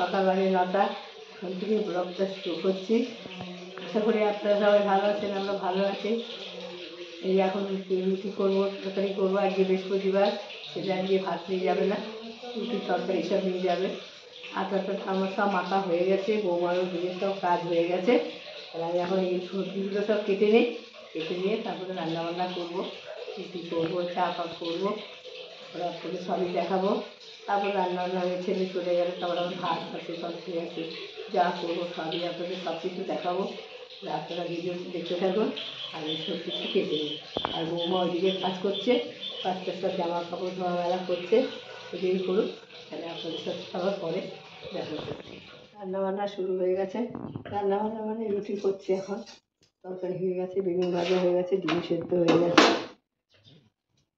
সকাল 9টা, এখন থেকে ব্লগটা শুরু করছি। আশা করি আপনারা সবাই ভালো আছেন, আমরা ভালো আছি। এই এখন রুটি করবো, তরকারি করবো। আজকে বৃহস্পতিবার, সেটা আজকে ভাত নিয়ে যাবে না, রুটি তরকারি সব নিয়ে যাবে। আটাটা আমার সব মাখা হয়ে গেছে, বৌমারও দিকে সব কাজ হয়ে গেছে। তাহলে আমি এখন এই সবজিগুলো সব কেটে নিই, কেটে নিয়ে তারপরে রান্নাবান্না করবো, রুটি করবো, চা পাক করবো, আপনাদের সবই দেখাবো। তারপর রান্নাবান্না হয়ে ছেলে চলে গেলে তারপর আমার ভাত আছে, সব ঠিক আছে, যা করবো সবই আপনাদের সব কিছু দেখাবো। আপনারা ভিডিও দেখতে থাকুন। আর এই সব কিছু কেটে নিই। আর বৌমা ওইদিকে কাজ করছে, কাজটা সব জামা কাপড় ধোয়া মেলা করছে, ওইদিকে করুক। তাহলে আপনাদের সাথে আবার পরে দেখা করছি। রান্নাবান্না শুরু হয়ে গেছে। রান্নাবান্না মানে রুটি করছি এখন, তরকারি হয়ে গেছে, বেগুন ভাজা হয়ে গেছে, ডিম সেদ্ধ হয়ে গেছে।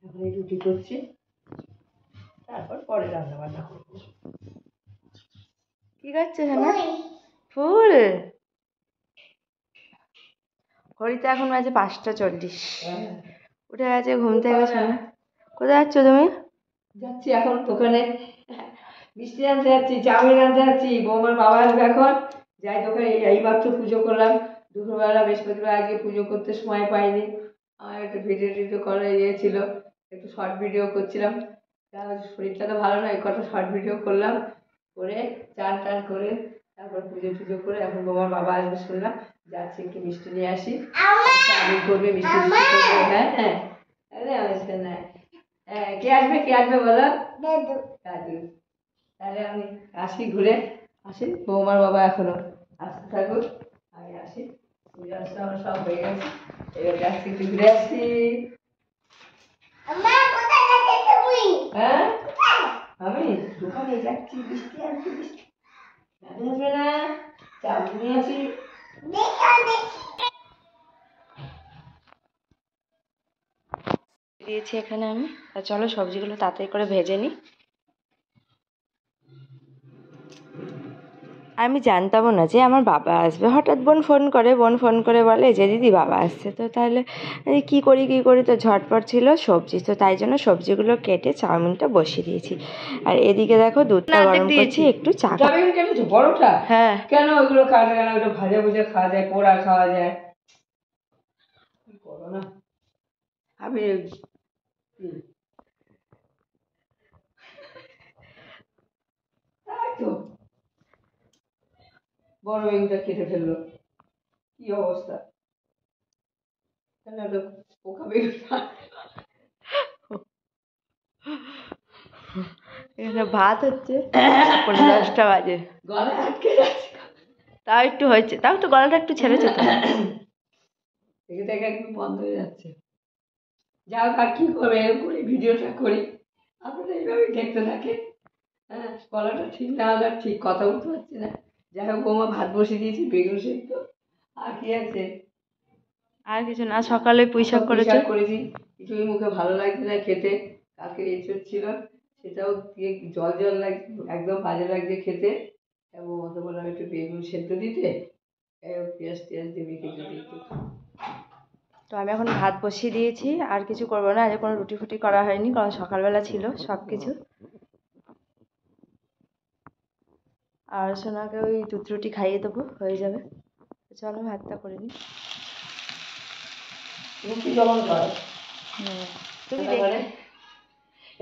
এখন এই রুটি করছি, তারপর পরে রান্নাবান্না করবো। কি করছে না ফুল? ঘড়িতে এখন বাজে 5:40। উঠে গেছে ঘুম থেকে। শোনা, কোথায় যাচ্ছ তুমি? যাচ্ছি এখন দোকানে, মিষ্টি আনতে যাচ্ছি, চাউমিন আনতে যাচ্ছি। বৌমার বাবা আসবে এখন, যাই দোকানে। এইমাত্র পুজো করলাম দুপুরবেলা, বৃহস্পতিবার। আজকে পুজো করতে সময় পাইনি, আমার একটু ভিডিও টিডিও করা ছিল, একটু শর্ট ভিডিও করছিলাম। শরীরটা তো ভালো নয়, কটা শর্ট ভিডিও করলাম, করে চান টান করে তারপর পুজো টুজো করে এখন বৌমার বাবা আসবে শুনলাম, যাচ্ছি একটু মিষ্টি নিয়ে আসি। চাউমিন করবে, মিষ্টি করবে। হ্যাঁ হ্যাঁ, আরে আসবে না। হ্যাঁ, কে আসবে, কে আসবে বলো? দাদু। দাদু। তাহলে আমি আসি, ঘুরে আসি। বৌমার বাবা এখনো আসতে থাকুক, আমি আসি। পুজো আসতে আমার সব হয়ে গেছে, এবার যাচ্ছি একটু ঘুরে আসি। হ্যাঁ, আমি দোকানে যাচ্ছি, বৃষ্টি আনছি। বৃষ্টি আসবে না, চাউমিন নিয়ে আসি। দিয়েছি এখানে আমি। আর চলো সবজিগুলো তাড়াতাড়ি করে ভেজে নিই। আমি জানতামও না যে আমার বাবা আসবে। হঠাৎ বোন ফোন করে বলে যে দিদি বাবা আসছে। তো তাহলে কী করি, তো ঝটপট ছিল সবজি, তো তাই জন্য সবজিগুলো কেটে চাউমিনটা বসিয়ে দিয়েছি। আর এদিকে দেখো দুধটা গরম করছি, একটু চা। চাউমিন কেটেছো বড়টা? হ্যাঁ। কেন ওইগুলো কাটে কেন? ওটা ভাজা ভুজা খাওয়া যায়, পোড়া খাওয়া যায়, করো না। আমি তাই তো বড় বেগুনটা কেটে ফেললো, কি অবস্থা! কেন ওটা পোকা বেগুনটা? এখানে ভাত হচ্ছে, 10:30 বাজে, গলায় আটকে যাচ্ছে। তাও একটু হয়েছে, তাও তো গলাটা একটু ছেড়েছে তো। থেকে থেকে একদম বন্ধ হয়ে যাচ্ছে। যা হোক, আর কি করবে, এরকম করে ভিডিওটা করি, আপনারা এইভাবেই দেখতে থাকে। হ্যাঁ, গলাটা ঠিক না হলে আর ঠিক কথা বলতে পারছি না। যাই হোক, বৌমা ভাত বসিয়ে দিয়েছি, বেগুন সেদ্ধ। আর কি আছে? আর কিছু না, সকালে পুঁইশাক করেছি। কিছুই মুখে ভালো লাগছে না খেতে। কালকে এঁচড় ছিল, সেটাও দিয়ে জল জল লাগছে, একদম বাজে লাগছে খেতে। এবং অত বললাম একটু বেগুন সেদ্ধ দিতে, পেঁয়াজ টিয়াজ দিয়ে মেখে দিতে। তো আমি এখন ভাত বসিয়ে দিয়েছি, আর কিছু করবো না। আজ কোনো রুটি ফুটি করা হয়নি, কারণ সকালবেলা ছিল সব কিছু। আর সোনাকে ওই দুধ রুটি খাইয়ে দেবো, হয়ে যাবে। চলো ভাতটা করে নিই। রুটি কেমন করে? তুমি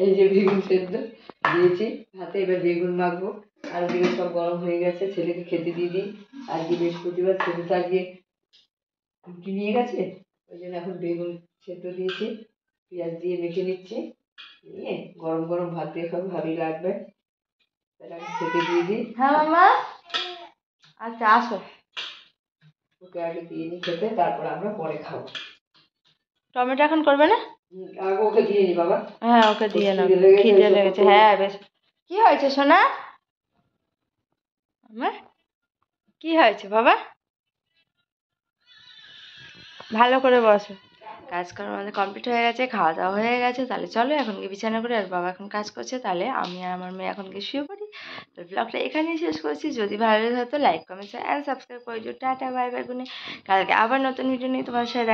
এই যে বেগুন সেদ্ধ দিয়েছি ভাতে, এবার বেগুন মাখবো। আর ওদিকে সব গরম হয়ে গেছে, ছেলেকে খেতে দিয়ে দিই। আজকে বৃহস্পতিবার, ছেলেটা আজকে রুটি নিয়ে গেছে, ওই জন্য এখন বেগুন সেদ্ধ দিয়েছি, পেঁয়াজ দিয়ে মেখে নিচ্ছি। নিয়ে গরম গরম ভাত দিয়ে খাবো, ভালোই লাগবে। তাহলে আমি খেতে দিয়ে দিই। হ্যাঁ মামা, আচ্ছা আসো। ওকে আগে দিয়ে নিই খেতে, তারপর আমরা পরে খাবো। টমেটো এখন করবে না? আগে ওকে দিয়ে নি বাবা। হ্যাঁ, ওকে দিয়ে নাও, খিদে লেগেছে। হ্যাঁ বেশ। কি হয়েছে সোনা? আমার কি হয়েছে বাবা? ভালো করে বসো। কাজকর্ম আমাদের কমপ্লিট হয়ে গেছে, খাওয়া দাওয়া হয়ে গেছে। তাহলে চলো এখন গিয়ে বিছানা করে, আর বাবা এখন কাজ করছে, তাহলে আমি আর আমার মেয়ে এখন গিয়ে শুয়ে পড়ি। তো ব্লগটা এখানেই শেষ করছি। যদি ভালো লাগে তো লাইক কমেন্ট অ্যান্ড সাবস্ক্রাইব করে দিও। টাটা বাই বাই, গুনে কালকে আবার নতুন ভিডিও নিয়ে তোমার সাথে